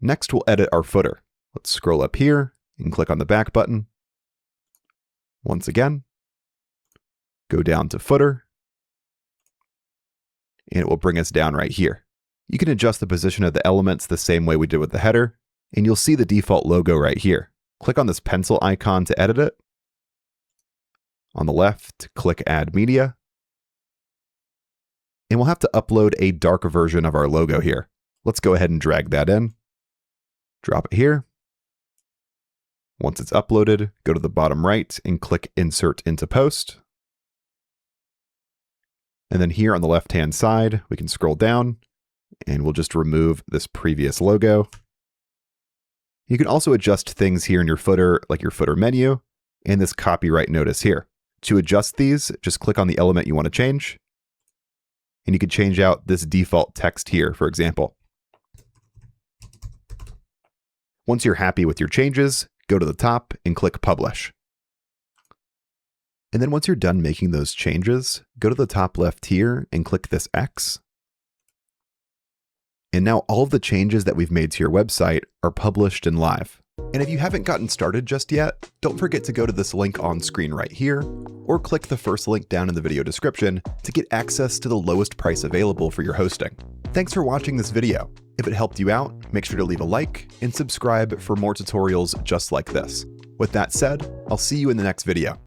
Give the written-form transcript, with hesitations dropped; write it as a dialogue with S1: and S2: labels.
S1: Next, we'll edit our footer. Let's scroll up here and click on the back button. Once again, go down to footer, and it will bring us down right here. You can adjust the position of the elements the same way we did with the header, and you'll see the default logo right here. Click on this pencil icon to edit it. On the left, click Add Media. And we'll have to upload a dark version of our logo here. Let's go ahead and drag that in. Drop it here. Once it's uploaded, go to the bottom right and click Insert into Post. And then here on the left-hand side, we can scroll down and we'll just remove this previous logo. You can also adjust things here in your footer, like your footer menu and this copyright notice here. To adjust these, just click on the element you want to change. And you can change out this default text here, for example. Once you're happy with your changes, go to the top and click Publish. And then once you're done making those changes, go to the top left here and click this X. And now all of the changes that we've made to your website are published and live. And if you haven't gotten started just yet, don't forget to go to this link on screen right here, or click the first link down in the video description to get access to the lowest price available for your hosting. Thanks for watching this video. If it helped you out, make sure to leave a like and subscribe for more tutorials just like this. With that said, I'll see you in the next video.